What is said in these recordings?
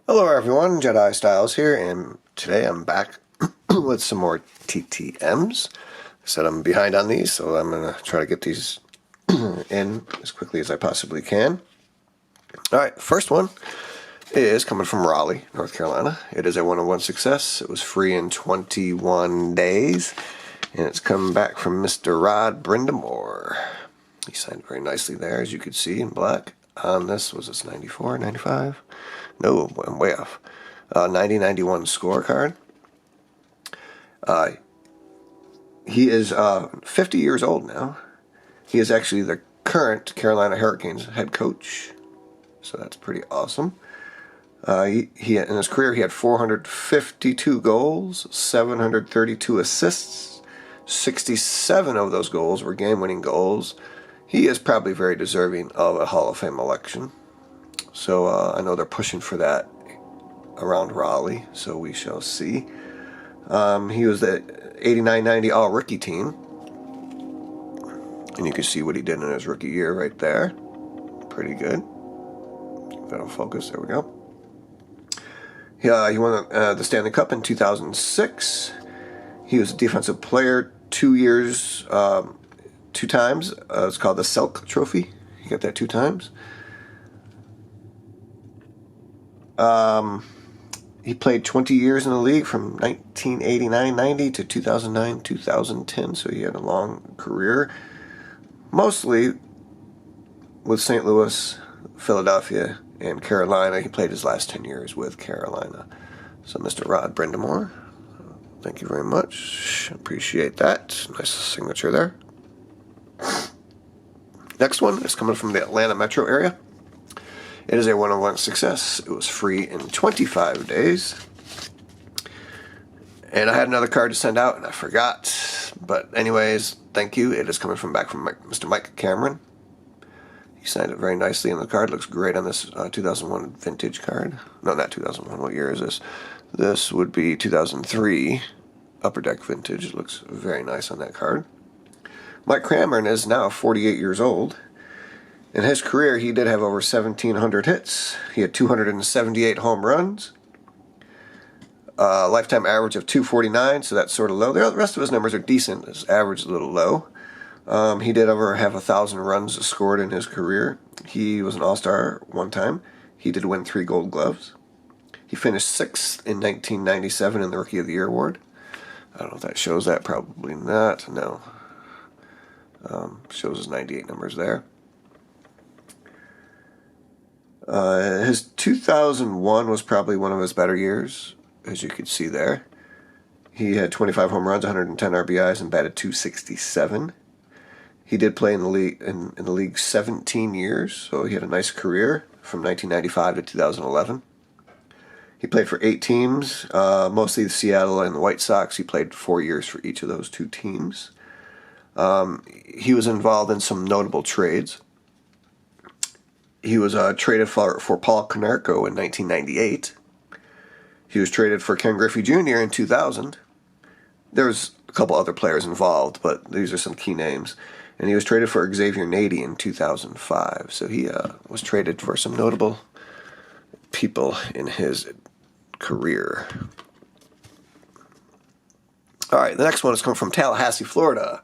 Hello everyone, Jedi Styles here, and today I'm back with some more TTMs. I said I'm behind on these, so I'm going to try to get these in as quickly as I possibly can. Alright, first one is coming from Raleigh, North Carolina. It is a 1-on-1 success. It was free in 21 days, and it's coming back from Mr. Rod Brindamore. He signed it very nicely there, as you can see, in black. On this, was this 94, 95? No, I'm way off. 90-91 scorecard. He is 50 years old now. He is actually the current Carolina Hurricanes head coach, so that's pretty awesome. In his career, he had 452 goals, 732 assists. 67 of those goals were game-winning goals. He is probably very deserving of a Hall of Fame election. So I know they're pushing for that around Raleigh, so we shall see. He was the 89-90 All-Rookie team. And you can see what he did in his rookie year right there. Pretty good. That'll focus. There we go. He won the Stanley Cup in 2006. He was a defensive player 2 years, 2 times. It's called the Selk Trophy. He got that 2 times. He played 20 years in the league from 1989-90 to 2009-2010, so he had a long career, mostly with St. Louis, Philadelphia, and Carolina. He played his last 10 years with Carolina. So Mr. Rod Brindamore, thank you very much. Appreciate that. Nice signature there. Next one is coming from the Atlanta metro area. It is a 1-on-1 success. It was free in 25 days. And I had another card to send out, and I forgot. But anyways, thank you. It is coming from Mr. Mike Cameron. He signed it very nicely, and the card looks great on this 2001 vintage card. No, not 2001. What year is this? This would be 2003 Upper Deck vintage. It looks very nice on that card. Mike Cameron is now 48 years old. In his career, he did have over 1,700 hits. He had 278 home runs. Lifetime average of 249, so that's sort of low. The rest of his numbers are decent. His average is a little low. He did over have 1,000 runs scored in his career. He was an all-star one time. He did win 3 Gold Gloves. He finished 6th in 1997 in the Rookie of the Year award. I don't know if that shows that. Probably not. No. Shows his 98 numbers there. His 2001 was probably one of his better years, as you can see there. He had 25 home runs, 110 RBIs, and batted .267. He did play in the league 17 years, so he had a nice career from 1995 to 2011. He played for 8 teams, mostly the Seattle and the White Sox. He played 4 years for each of those 2 teams. He was involved in some notable trades. He was traded for Paul Konerko in 1998. He was traded for Ken Griffey Jr. in 2000. There's a couple other players involved, but these are some key names. And he was traded for Xavier Nady in 2005. So he was traded for some notable people in his career. All right, the next one is coming from Tallahassee, Florida.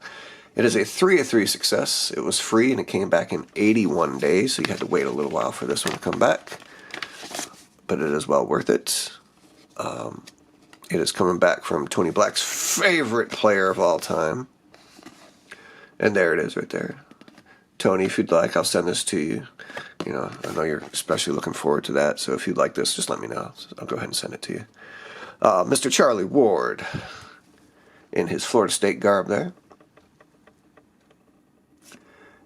It is a 3-of-3 success. It was free, and it came back in 81 days, so you had to wait a little while for this one to come back. But it is well worth it. It is coming back from Tony Black's favorite player of all time. And there it is right there. Tony, if you'd like, I'll send this to you. You know, I know you're especially looking forward to that, so if you'd like this, just let me know. I'll go ahead and send it to you. Mr. Charlie Ward, in his Florida State garb there.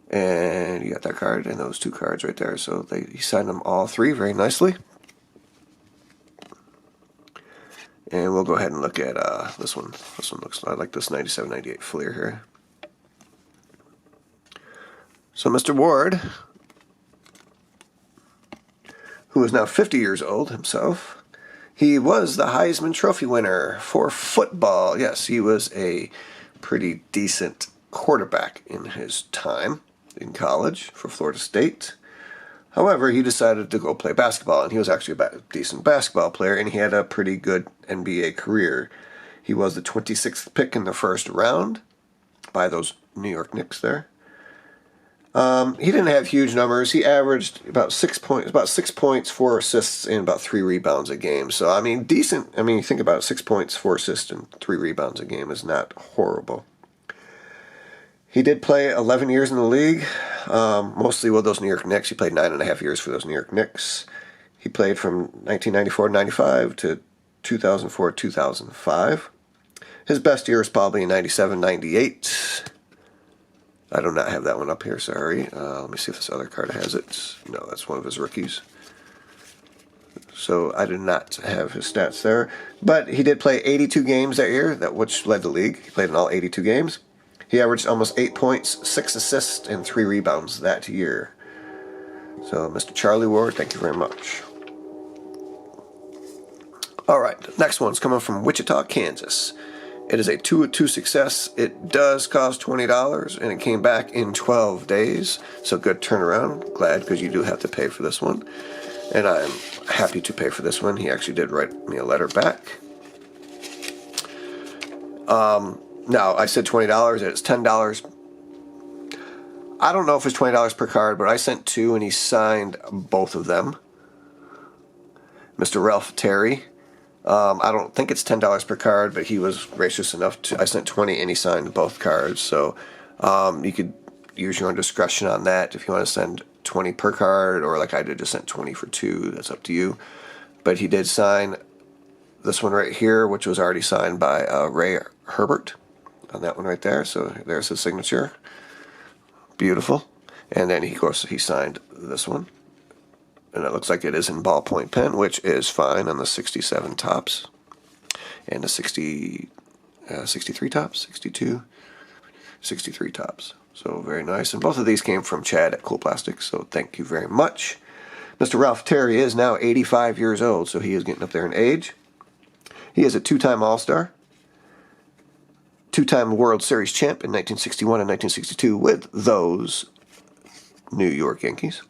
And you got that card and those 2 cards right there. So he signed them all 3 very nicely. And we'll go ahead and look at this one. This one looks, I like this 97-98 Fleer here. So Mr. Ward, who is now 50 years old himself, he was the Heisman Trophy winner for football. Yes, he was a pretty decent quarterback in his time in college for Florida State. However, he decided to go play basketball, and he was actually a decent basketball player, and he had a pretty good NBA career. He was the 26th pick in the first round by those New York Knicks there. He didn't have huge numbers. He averaged about 6 points, 4 assists, and about 3 rebounds a game. So, I mean, decent. I mean, you think about it, 6 points, 4 assists, and 3 rebounds a game is not horrible. He did play 11 years in the league, mostly with those New York Knicks. He played 9.5 years for those New York Knicks. He played from 1994-95 to 2004-2005. His best year is probably in 97-98. I do not have that one up here, sorry. Let me see if this other card has it. No, that's one of his rookies. So I do not have his stats there. But he did play 82 games that year, which led the league. He played in all 82 games. He averaged almost 8 points, 6 assists, and 3 rebounds that year. So, Mr. Charlie Ward, thank you very much. All right, next one's coming from Wichita, Kansas. It is a 2-2 success. It does cost $20, and it came back in 12 days. So good turnaround. Glad, because you do have to pay for this one. And I'm happy to pay for this one. He actually did write me a letter back. Now, I said $20, it's $10. I don't know if it's $20 per card, but I sent 2, and he signed both of them. Mr. Ralph Terry. I don't think it's $10 per card, but he was gracious enough to. I sent 20 and he signed both cards. So you could use your own discretion on that. If you want to send 20 per card, or like I did, just sent 20 for 2. That's up to you. But he did sign this one right here, which was already signed by Ray Herbert on that one right there. So there's his signature. Beautiful. And then of course he signed this one. And it looks like it is in ballpoint pen, which is fine on the 67 tops. And the 63 tops, 62, 63 tops. So very nice. And both of these came from Chad at Cool Plastics, so thank you very much. Mr. Ralph Terry is now 85 years old, so he is getting up there in age. He is a 2-time All-Star, 2-time World Series champ in 1961 and 1962 with those New York Yankees.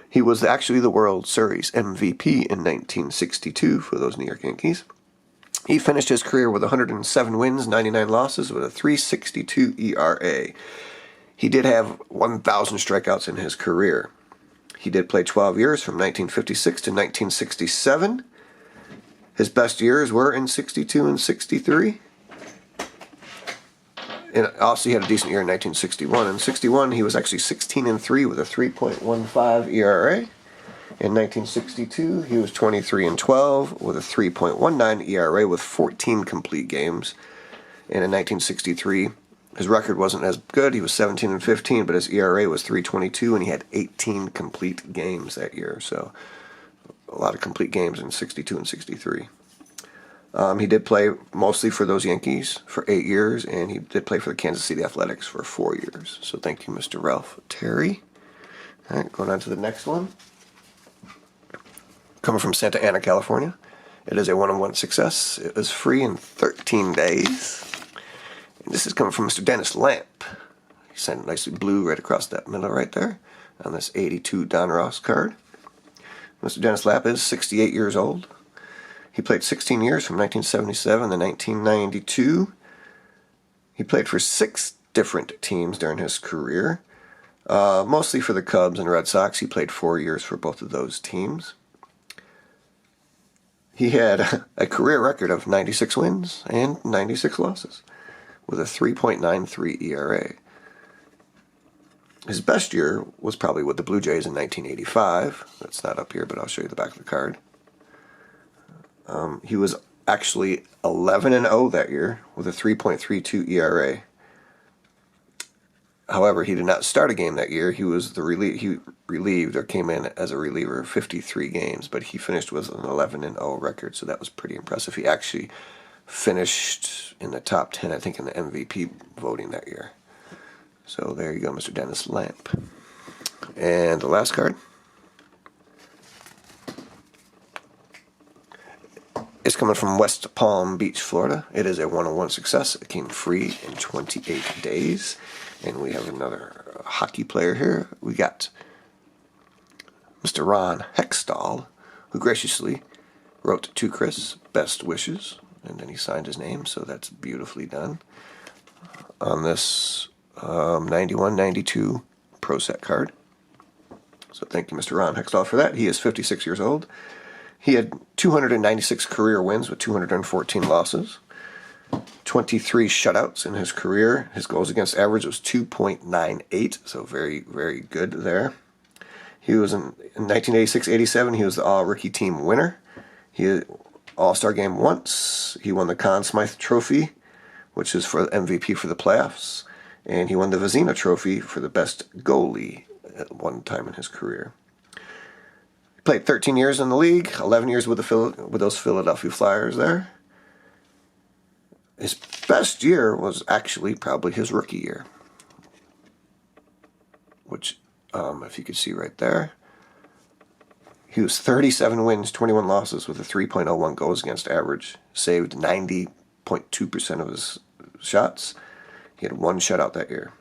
He was actually the World Series MVP in 1962 for those New York Yankees. He finished his career with 107 wins, 99 losses, with a 3.62 ERA. He did have 1,000 strikeouts in his career. He did play 12 years from 1956 to 1967. His best years were in 62 and 63. And also he had a decent year in 1961. In 61, he was actually 16-3 with a 3.15 ERA. In 1962, he was 23-12 with a 3.19 ERA with 14 complete games. And in 1963, his record wasn't as good. He was 17-15, but his ERA was 3.22, and he had 18 complete games that year. So a lot of complete games in 62 and 63. He did play mostly for those Yankees for 8 years, and he did play for the Kansas City Athletics for 4 years. So thank you, Mr. Ralph Terry. All right, going on to the next one. Coming from Santa Ana, California. It is a 1-on-1 success. It was free in 13 days. And this is coming from Mr. Dennis Lamp. He signed it nicely blue right across that middle right there on this 82 Don Ross card. Mr. Dennis Lamp is 68 years old. He played 16 years from 1977 to 1992. He played for 6 different teams during his career, mostly for the Cubs and Red Sox. He played 4 years for both of those teams. He had a career record of 96 wins and 96 losses with a 3.93 ERA. His best year was probably with the Blue Jays in 1985. That's not up here, but I'll show you the back of the card. He was actually 11-0 that year with a 3.32 ERA. However, he did not start a game that year. He was he relieved or came in as a reliever 53 games, but he finished with an 11-0 record, so that was pretty impressive. He actually finished in the top 10, I think, in the MVP voting that year. So there you go, Mr. Dennis Lamp. And the last card is coming from West Palm Beach, Florida. It is a 1-on-1 success. It came free in 28 days. And we have another hockey player here. We got Mr. Ron Hexdahl, who graciously wrote to Chris, best wishes, and then he signed his name, so that's beautifully done. On this 91-92 Pro Set card. So thank you, Mr. Ron Hexdahl, for that. He is 56 years old. He had 296 career wins with 214 losses. 23 shutouts in his career. His goals against average was 2.98, so very, very good there. He was in 1986-87, he was the All-Rookie Team winner. He had All-Star Game once. He won the Conn Smythe Trophy, which is for MVP for the playoffs. And he won the Vezina Trophy for the best goalie at one time in his career. He played 13 years in the league, 11 years with those Philadelphia Flyers there. His best year was actually probably his rookie year, which, if you could see right there, he was 37 wins, 21 losses with a 3.01 goals against average, saved 90.2% of his shots. He had one shutout that year.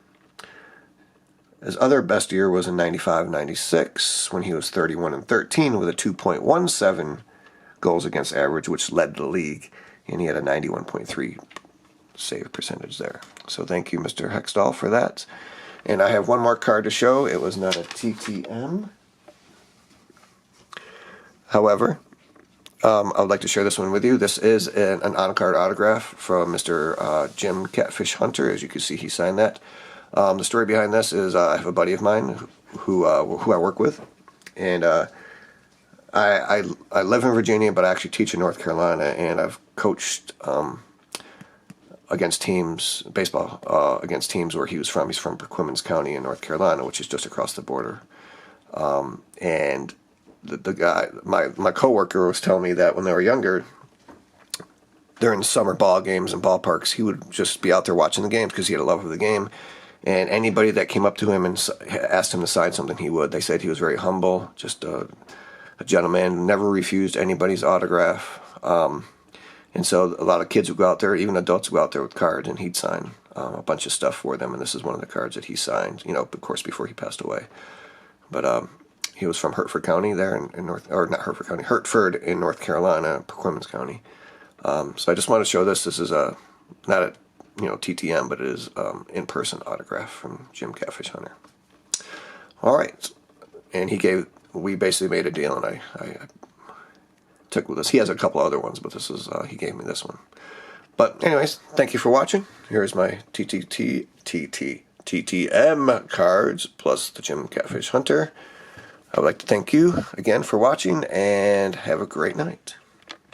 His other best year was in 95-96 when he was 31-13 with a 2.17 goals against average, which led the league, and he had a 91.3 save percentage there. So thank you, Mr. Hexdahl, for that. And I have one more card to show. It was not a TTM. However, I would like to share this one with you. This is an on-card autograph from Mr. Jim Catfish Hunter. As you can see, he signed that. The story behind this is I have a buddy of mine who I work with, and I live in Virginia, but I actually teach in North Carolina, and I've coached against teams, baseball, against teams where he was from. He's from Perquimans County in North Carolina, which is just across the border. And the guy, my coworker, was telling me that when they were younger, during summer ball games and ballparks, he would just be out there watching the games because he had a love of the game. And anybody that came up to him and asked him to sign something, he would. They said he was very humble, just a gentleman, never refused anybody's autograph. And so a lot of kids would go out there, even adults would go out there with cards, and he'd sign a bunch of stuff for them. And this is one of the cards that he signed, you know, of course, before he passed away. But he was from Hertford County there in North, or not Hertford County, Hertford in North Carolina, Perquimans County. So I just want to show this. This is not a TTM, but it is in-person autograph from Jim Catfish Hunter. All right, and we basically made a deal, and I took with this. He has a couple other ones, but this is he gave me this one. But anyways, thank you for watching. Here's my TTM cards plus the Jim Catfish Hunter. I would like to thank you again for watching, and have a great night.